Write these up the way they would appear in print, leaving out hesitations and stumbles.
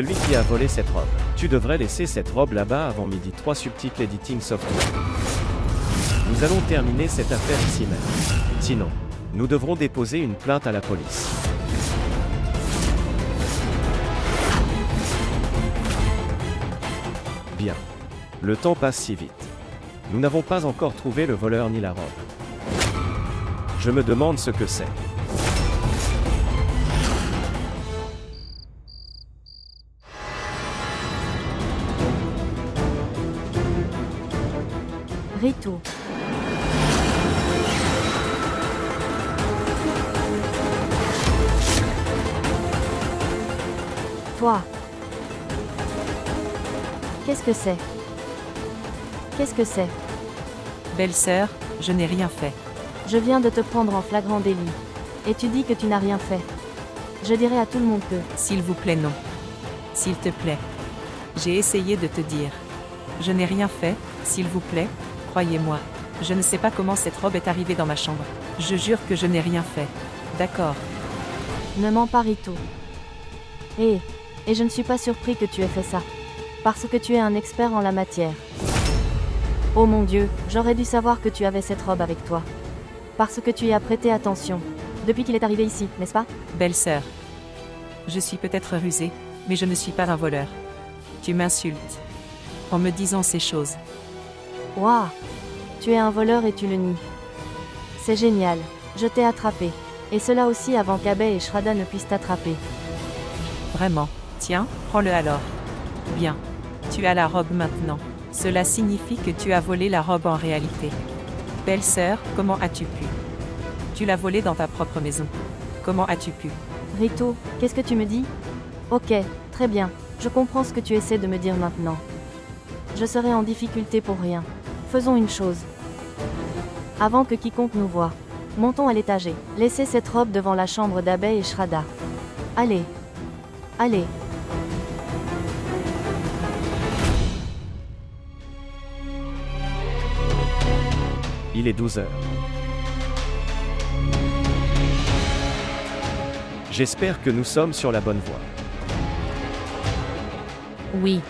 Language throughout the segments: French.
Celui qui a volé cette robe. Tu devrais laisser cette robe là-bas avant midi 3 Subtitle Editing Software. Nous allons terminer cette affaire ici même. Sinon, nous devrons déposer une plainte à la police. Bien. Le temps passe si vite. Nous n'avons pas encore trouvé le voleur ni la robe. Je me demande ce que c'est. Rito. Toi. Qu'est-ce que c'est? Qu'est-ce que c'est? Belle-sœur, je n'ai rien fait. Je viens de te prendre en flagrant délit. Et tu dis que tu n'as rien fait. Je dirai à tout le monde que... S'il vous plaît, non. S'il te plaît. J'ai essayé de te dire. Je n'ai rien fait, s'il vous plaît, croyez-moi. Je ne sais pas comment cette robe est arrivée dans ma chambre. Je jure que je n'ai rien fait. D'accord. Ne mens pas, Rito. Et je ne suis pas surpris que tu aies fait ça. Parce que tu es un expert en la matière. Oh mon Dieu, j'aurais dû savoir que tu avais cette robe avec toi. Parce que tu y as prêté attention. Depuis qu'il est arrivé ici, n'est-ce pas? Belle-sœur. Je suis peut-être rusée, mais je ne suis pas un voleur. Tu m'insultes. En me disant ces choses. Waouh! Tu es un voleur et tu le nies. C'est génial. Je t'ai attrapé. Et cela aussi avant qu'Abbey et Shraddha ne puissent t'attraper. Vraiment. Tiens, prends-le alors. Bien. Tu as la robe maintenant. Cela signifie que tu as volé la robe en réalité. Belle-sœur, comment as-tu pu? Tu l'as volée dans ta propre maison. Comment as-tu pu? Rito, qu'est-ce que tu me dis? Ok, très bien. Je comprends ce que tu essaies de me dire maintenant. Je serai en difficulté pour rien. Faisons une chose. Avant que quiconque nous voie, montons à l'étagère. Laissez cette robe devant la chambre d'Abbey et Shraddha. Allez. Allez. Il est 12 heures. J'espère que nous sommes sur la bonne voie. Oui.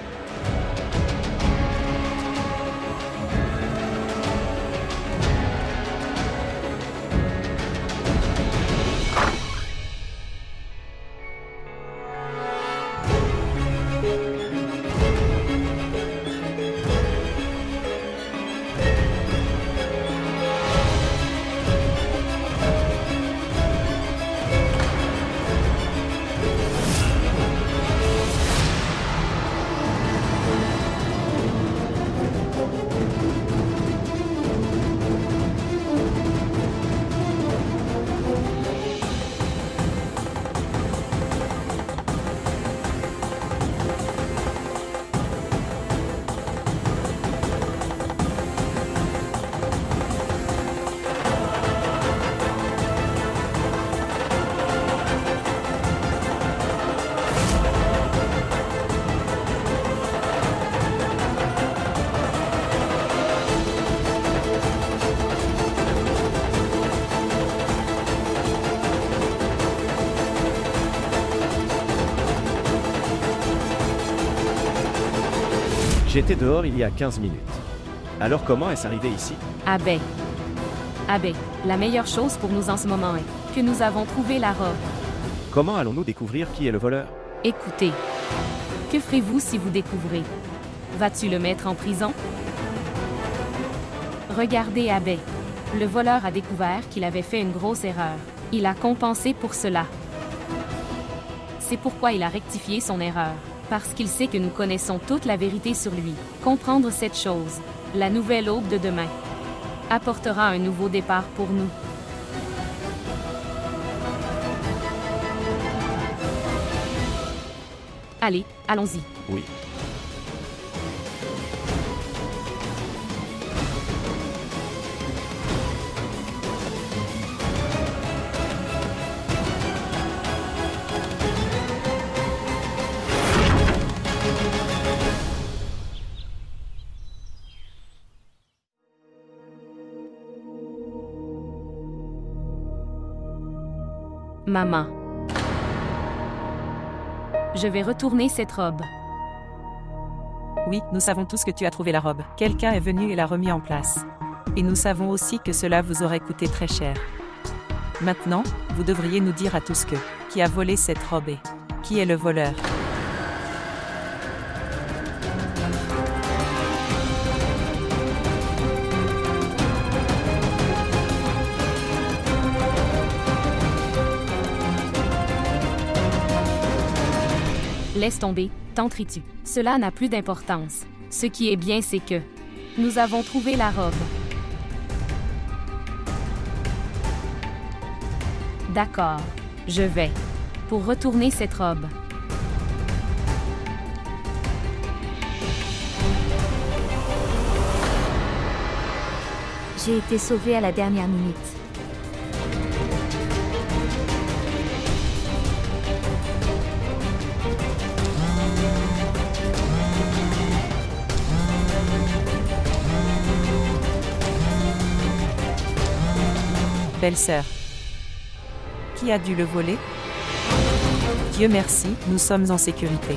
J'étais dehors il y a 15 minutes. Alors comment est-ce arrivé ici? Abbey. Abbey, la meilleure chose pour nous en ce moment est que nous avons trouvé la robe. Comment allons-nous découvrir qui est le voleur? Écoutez. Que ferez-vous si vous découvrez? Vas-tu le mettre en prison? Regardez Abbey. Le voleur a découvert qu'il avait fait une grosse erreur. Il a compensé pour cela. C'est pourquoi il a rectifié son erreur. Parce qu'il sait que nous connaissons toute la vérité sur lui. Comprendre cette chose, la nouvelle aube de demain, apportera un nouveau départ pour nous. Allez, allons-y. Oui. Maman. Je vais retourner cette robe. Oui, nous savons tous que tu as trouvé la robe. Quelqu'un est venu et l'a remis en place. Et nous savons aussi que cela vous aurait coûté très cher. Maintenant, vous devriez nous dire à tous qui a volé cette robe et qui est le voleur. Laisse tomber, Tantritu. Cela n'a plus d'importance. Ce qui est bien, c'est que nous avons trouvé la robe. D'accord. Je vais pour retourner cette robe. J'ai été sauvée à la dernière minute. Belle-sœur. Qui a dû le voler? Dieu merci, nous sommes en sécurité.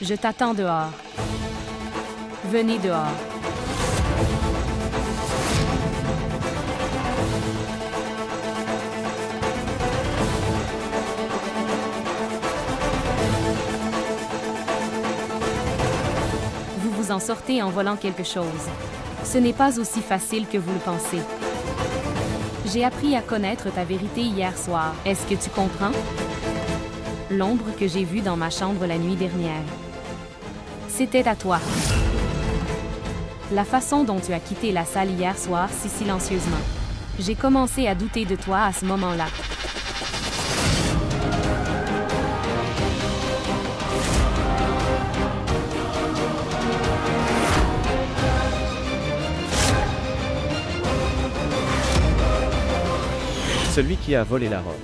Je t'attends dehors. Venez dehors. Vous vous en sortez en volant quelque chose. Ce n'est pas aussi facile que vous le pensez. J'ai appris à connaître ta vérité hier soir. Est-ce que tu comprends? L'ombre que j'ai vue dans ma chambre la nuit dernière. C'était à toi. La façon dont tu as quitté la salle hier soir si silencieusement. J'ai commencé à douter de toi à ce moment-là. Celui qui a volé la robe.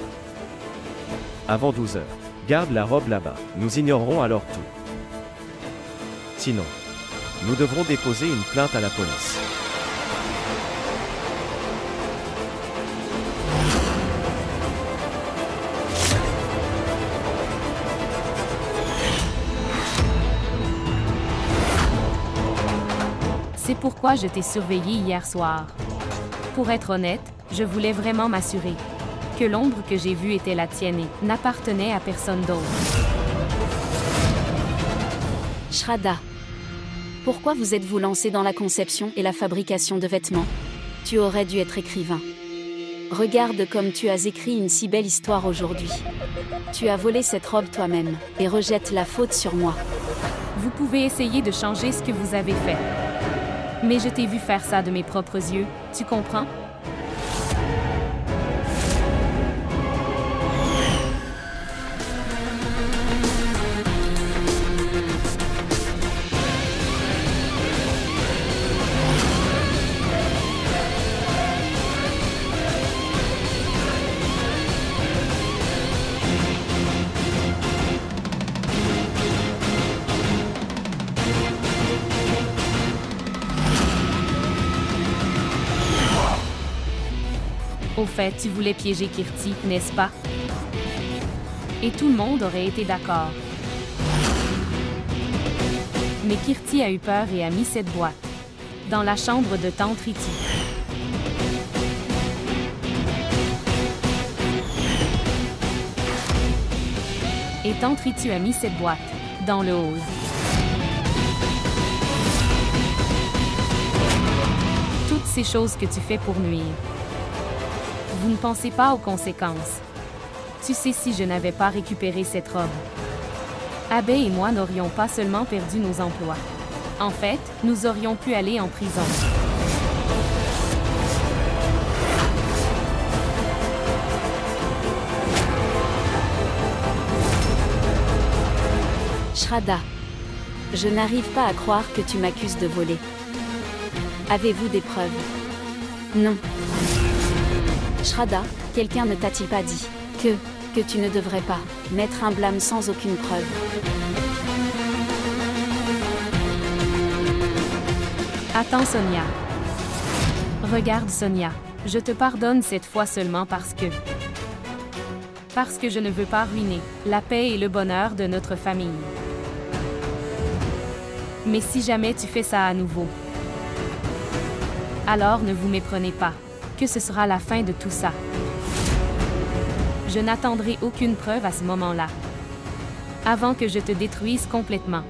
Avant 12 heures. Garde la robe là-bas. Nous ignorerons alors tout. Sinon, nous devrons déposer une plainte à la police. C'est pourquoi je t'ai surveillé hier soir. Pour être honnête, je voulais vraiment m'assurer que l'ombre que j'ai vue était la tienne et n'appartenait à personne d'autre. Shraddha, pourquoi vous êtes-vous lancé dans la conception et la fabrication de vêtements? Tu aurais dû être écrivain. Regarde comme tu as écrit une si belle histoire aujourd'hui. Tu as volé cette robe toi-même, et rejette la faute sur moi. Vous pouvez essayer de changer ce que vous avez fait. Mais je t'ai vu faire ça de mes propres yeux, tu comprends? Au fait, tu voulais piéger Kirti, n'est-ce pas? Et tout le monde aurait été d'accord. Mais Kirti a eu peur et a mis cette boîte dans la chambre de Tantritu. Et Tantritu a mis cette boîte dans le hall. Toutes ces choses que tu fais pour nuire. Vous ne pensez pas aux conséquences. Tu sais, si je n'avais pas récupéré cette robe, Abe et moi n'aurions pas seulement perdu nos emplois. En fait, nous aurions pu aller en prison. Shraddha, je n'arrive pas à croire que tu m'accuses de voler. Avez-vous des preuves? Non. Shraddha, quelqu'un ne t'a-t-il pas dit? Que tu ne devrais pas mettre un blâme sans aucune preuve. Attends Sonia. Regarde Sonia, je te pardonne cette fois seulement parce que je ne veux pas ruiner la paix et le bonheur de notre famille. Mais si jamais tu fais ça à nouveau, alors ne vous méprenez pas, que ce sera la fin de tout ça. Je n'attendrai aucune preuve à ce moment-là, avant que je te détruise complètement.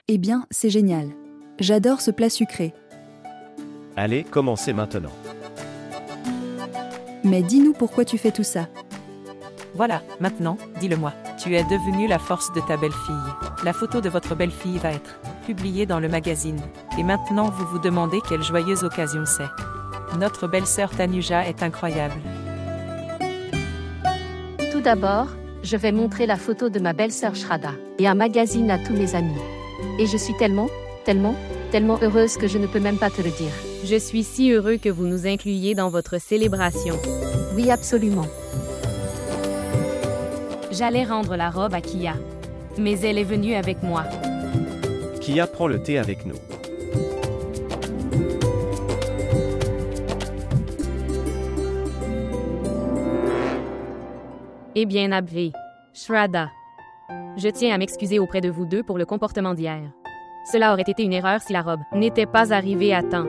Eh bien, c'est génial. J'adore ce plat sucré. Allez, commencez maintenant. Mais dis-nous pourquoi tu fais tout ça. Voilà, maintenant, dis-le-moi. Tu es devenue la force de ta belle-fille. La photo de votre belle-fille va être publiée dans le magazine. Et maintenant, vous vous demandez quelle joyeuse occasion c'est. Notre belle-sœur Tanuja est incroyable. Tout d'abord, je vais montrer la photo de ma belle-sœur Shraddha et un magazine à tous mes amis. Et je suis tellement heureuse que je ne peux même pas te le dire. Je suis si heureux que vous nous incluiez dans votre célébration. Oui, absolument. J'allais rendre la robe à Kia, mais elle est venue avec moi. Kia prend le thé avec nous. Eh bien, Abhi, Shraddha, je tiens à m'excuser auprès de vous deux pour le comportement d'hier. Cela aurait été une erreur si la robe n'était pas arrivée à temps.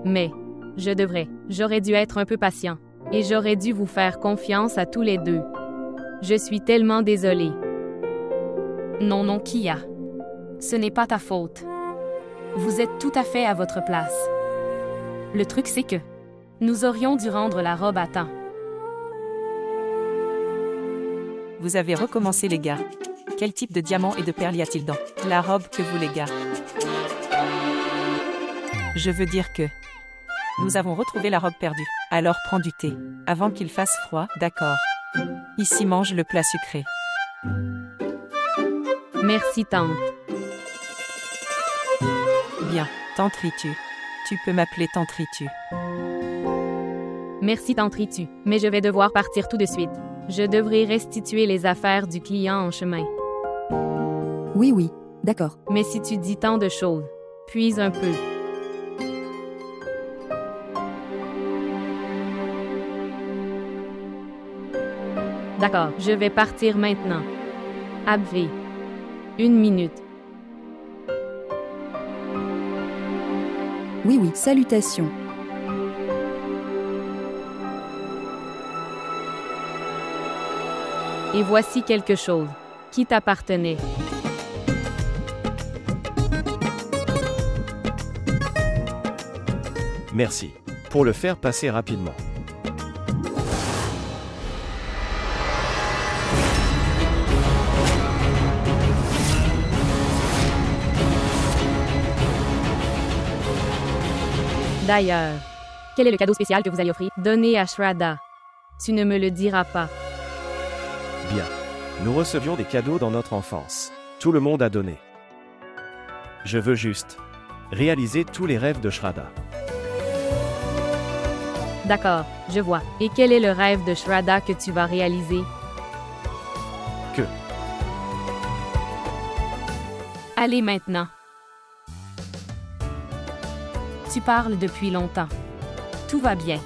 Mais, j'aurais dû être un peu patient. Et j'aurais dû vous faire confiance à tous les deux. Je suis tellement désolée. Non, Kia. Ce n'est pas ta faute. Vous êtes tout à fait à votre place. Le truc, c'est que nous aurions dû rendre la robe à temps. Vous avez recommencé les gars. Quel type de diamant et de perles y a-t-il dans la robe que vous les gars? Je veux dire que nous avons retrouvé la robe perdue. Alors prends du thé. Avant qu'il fasse froid, d'accord. Ici mange le plat sucré. Merci, tante. Bien, tante Ritu. Tu peux m'appeler tante Ritu. Merci, tante Ritu. Mais je vais devoir partir tout de suite. Je devrais restituer les affaires du client en chemin. Oui, d'accord. Mais si tu dis tant de choses, puis un peu. D'accord, je vais partir maintenant. Abhi. 1 minute. Oui, salutations. Et voici quelque chose qui t'appartenait. Merci. Pour le faire passer rapidement. D'ailleurs, quel est le cadeau spécial que vous allez offrir? Donner à Shraddha. Tu ne me le diras pas. Bien. Nous recevions des cadeaux dans notre enfance. Tout le monde a donné. Je veux juste réaliser tous les rêves de Shraddha. D'accord, je vois. Et quel est le rêve de Shraddha que tu vas réaliser? Que Allez maintenant. Tu parles depuis longtemps. Tout va bien.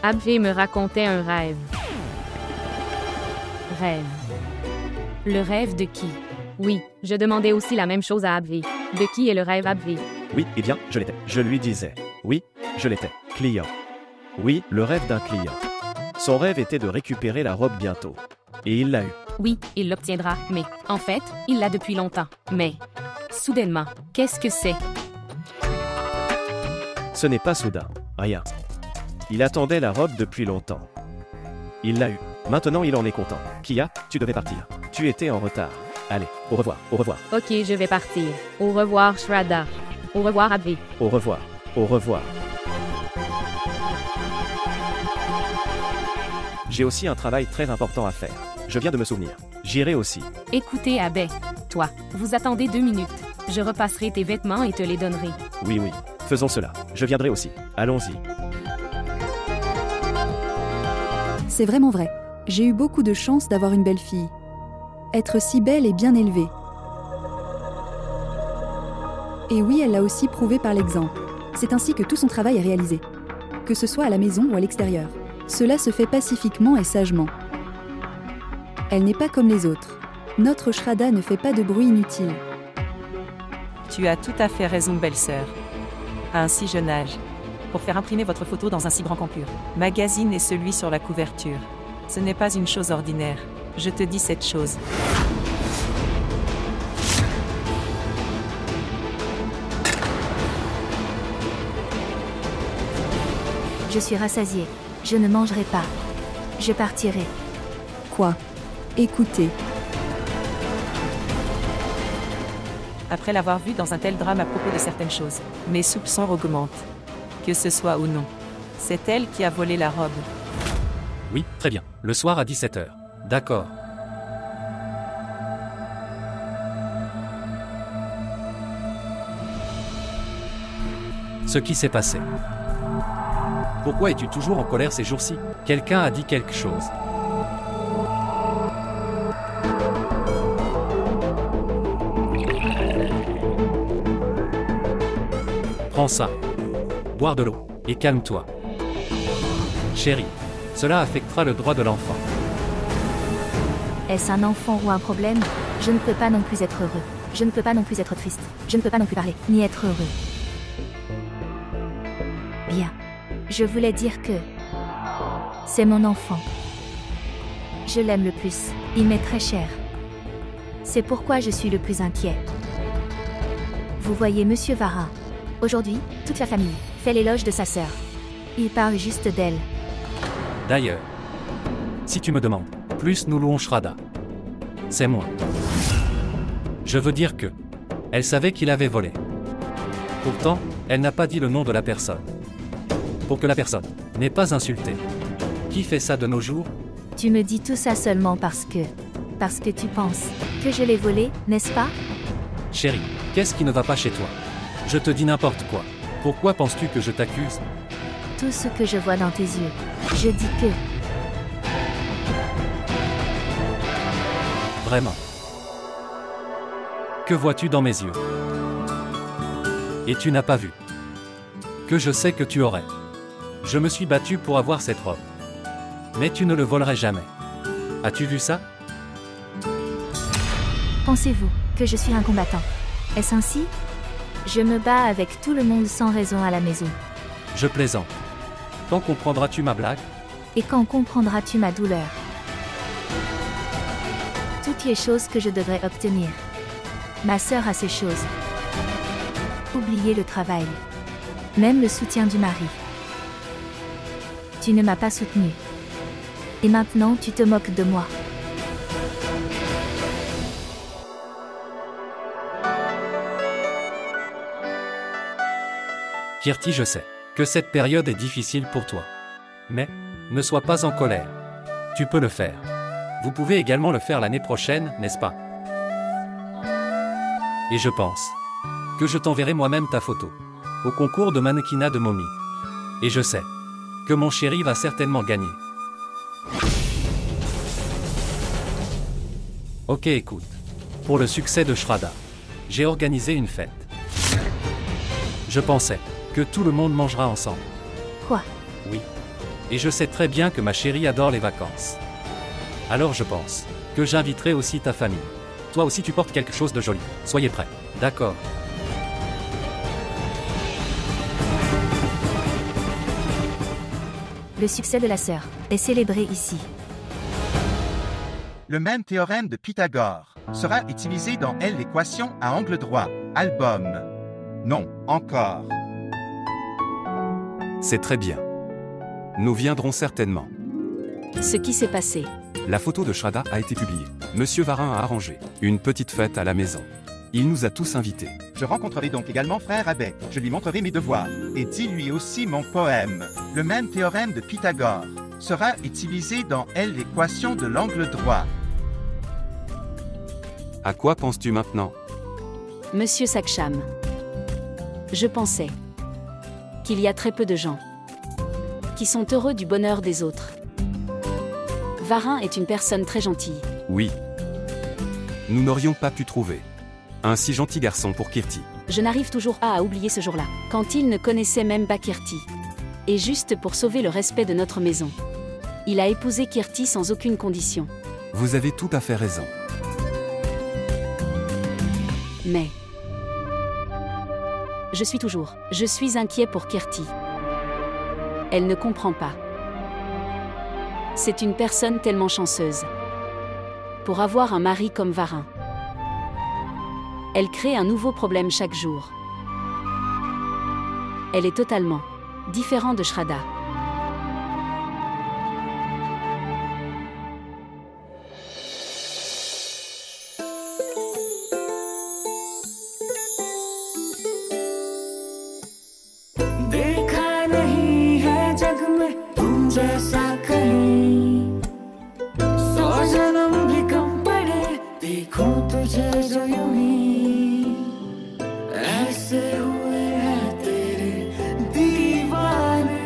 Abhi me racontait un rêve. Rêve. Le rêve de qui? Oui, je demandais aussi la même chose à Abhi. De qui est le rêve Abhi? Oui, eh bien, je l'étais. Je lui disais. Oui, je l'étais. Client. Oui, le rêve d'un client. Son rêve était de récupérer la robe bientôt. Et il l'a eu. Oui, il l'obtiendra, mais, en fait, il l'a depuis longtemps. Mais, soudainement, qu'est-ce que c'est? Ce n'est pas soudain. Rien. Il attendait la robe depuis longtemps. Il l'a eu. Maintenant il en est content. Kia, tu devais partir. Tu étais en retard. Allez, au revoir, au revoir, Ok, je vais partir. Au revoir, Shraddha. Au revoir, Abhi. au revoir, au revoir. J'ai aussi un travail très important à faire. Je viens de me souvenir. J'irai aussi. Écoutez, Abhay. Toi, vous attendez 2 minutes. Je repasserai tes vêtements et te les donnerai. Oui, oui. Faisons cela. Je viendrai aussi. Allons-y. C'est vraiment vrai. J'ai eu beaucoup de chance d'avoir une belle fille. Être si belle et bien élevée. Et oui, elle l'a aussi prouvé par l'exemple. C'est ainsi que tout son travail est réalisé. Que ce soit à la maison ou à l'extérieur. Cela se fait pacifiquement et sagement. Elle n'est pas comme les autres. Notre Shraddha ne fait pas de bruit inutile. Tu as tout à fait raison, belle-sœur. À un si jeune âge. Pour faire imprimer votre photo dans un si grand campure. Magazine et celui sur la couverture. Ce n'est pas une chose ordinaire. Je te dis cette chose. Je suis rassasiée. Je ne mangerai pas. Je partirai. Quoi? Écoutez. Après l'avoir vu dans un tel drame à propos de certaines choses, mes soupçons augmentent. Que ce soit ou non. C'est elle qui a volé la robe. Oui, très bien. Le soir à 17h. D'accord. Ce qui s'est passé. Pourquoi es-tu toujours en colère ces jours-ci? Quelqu'un a dit quelque chose. Prends ça. Boire de l'eau. Et calme-toi. Chérie, cela affectera le droit de l'enfant. Est-ce un enfant ou un problème? Je ne peux pas non plus être heureux. Je ne peux pas non plus être triste. Je ne peux pas non plus parler, ni être heureux. Bien. Je voulais dire que... c'est mon enfant. Je l'aime le plus. Il m'est très cher. C'est pourquoi je suis le plus inquiet. Vous voyez Monsieur Vara. Aujourd'hui, toute la famille fait l'éloge de sa sœur. Il parle juste d'elle. D'ailleurs, si tu me demandes, plus nous louons Shraddha. C'est moi. Je veux dire que... elle savait qu'il avait volé. Pourtant, elle n'a pas dit le nom de la personne. Pour que la personne n'ait pas insulté. Qui fait ça de nos jours? Tu me dis tout ça seulement parce que tu penses que je l'ai volé, n'est-ce pas? Chérie, qu'est-ce qui ne va pas chez toi? Je te dis n'importe quoi. Pourquoi penses-tu que je t'accuse? Tout ce que je vois dans tes yeux. Je dis que... Vraiment. Que vois-tu dans mes yeux? Et tu n'as pas vu. Que je sais que tu aurais. Je me suis battu pour avoir cette robe. Mais tu ne le volerais jamais. As-tu vu ça? Pensez-vous que je suis un combattant? Est-ce ainsi? Je me bats avec tout le monde sans raison à la maison. Je plaisante. Quand comprendras-tu ma blague? Et quand comprendras-tu ma douleur? Toutes les choses que je devrais obtenir. Ma sœur a ces choses. Oubliez le travail. Même le soutien du mari. Tu ne m'as pas soutenu. Et maintenant tu te moques de moi. Kirti, je sais que cette période est difficile pour toi. Mais, ne sois pas en colère. Tu peux le faire. Vous pouvez également le faire l'année prochaine, n'est-ce pas? Et je pense que je t'enverrai moi-même ta photo au concours de mannequinat de momie. Et je sais que mon chéri va certainement gagner. Ok, écoute. Pour le succès de Shraddha, j'ai organisé une fête. Je pensais que tout le monde mangera ensemble. Quoi? Oui. Et je sais très bien que ma chérie adore les vacances. Alors je pense que j'inviterai aussi ta famille. Toi aussi tu portes quelque chose de joli. Soyez prêts. D'accord. Le succès de la sœur est célébré ici. Le même théorème de Pythagore sera utilisé dans l'équation à angle droit. Album. Non, encore. C'est très bien. Nous viendrons certainement. Ce qui s'est passé. La photo de Shraddha a été publiée. Monsieur Varin a arrangé une petite fête à la maison. Il nous a tous invités. Je rencontrerai donc également frère Abbé. Je lui montrerai mes devoirs. Et dis-lui aussi mon poème. Le même théorème de Pythagore sera utilisé dans l'équation de l'angle droit. À quoi penses-tu maintenant? Monsieur Saksham. Je pensais qu'il y a très peu de gens qui sont heureux du bonheur des autres. Varin est une personne très gentille. Oui. Nous n'aurions pas pu trouver un si gentil garçon pour Kirti. Je n'arrive toujours pas à oublier ce jour-là, quand il ne connaissait même pas Kirti. Et juste pour sauver le respect de notre maison, il a épousé Kirti sans aucune condition. Vous avez tout à fait raison. Mais je suis inquiet pour Kirti. Elle ne comprend pas. C'est une personne tellement chanceuse pour avoir un mari comme Varin. Elle crée un nouveau problème chaque jour. Elle est totalement différente de Shraddha. देखा नहीं है जग में तुम जैसा कहीं, 100 जन्म भी कम पड़े देखूं तुझे जो यूं ही, ऐसे हुए हैं तेरे दीवाने,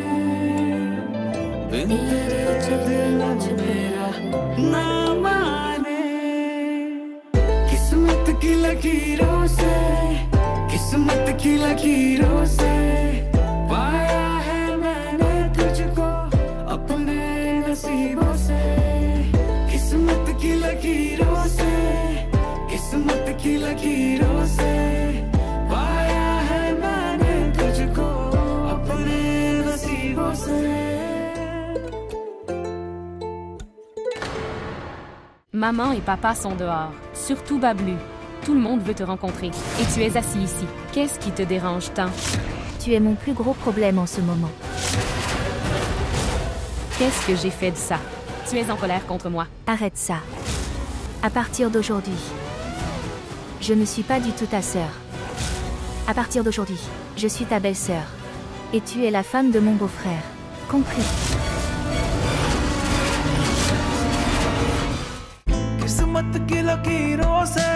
बिन तेरे जो दिल मेरा ना माने। किस्मत की लकीरों से, किस्मत की लकीरों से पाया है मैंने तुझको अपने नसीबों से। किस्मत की लकीरों से, किस्मत की लकीरों से पाया है मैंने तुझको अपने नसीबों से। Maman et papa sont dehors, surtout Bablu. Tout le monde veut te rencontrer, et tu es assis ici. Qu'est-ce qui te dérange tant? Tu es mon plus gros problème en ce moment. Qu'est-ce que j'ai fait de ça? Tu es en colère contre moi. Arrête ça. À partir d'aujourd'hui, je ne suis pas du tout ta sœur. À partir d'aujourd'hui, je suis ta belle-sœur. Et tu es la femme de mon beau-frère. Compris? किस्मत की लकीरों से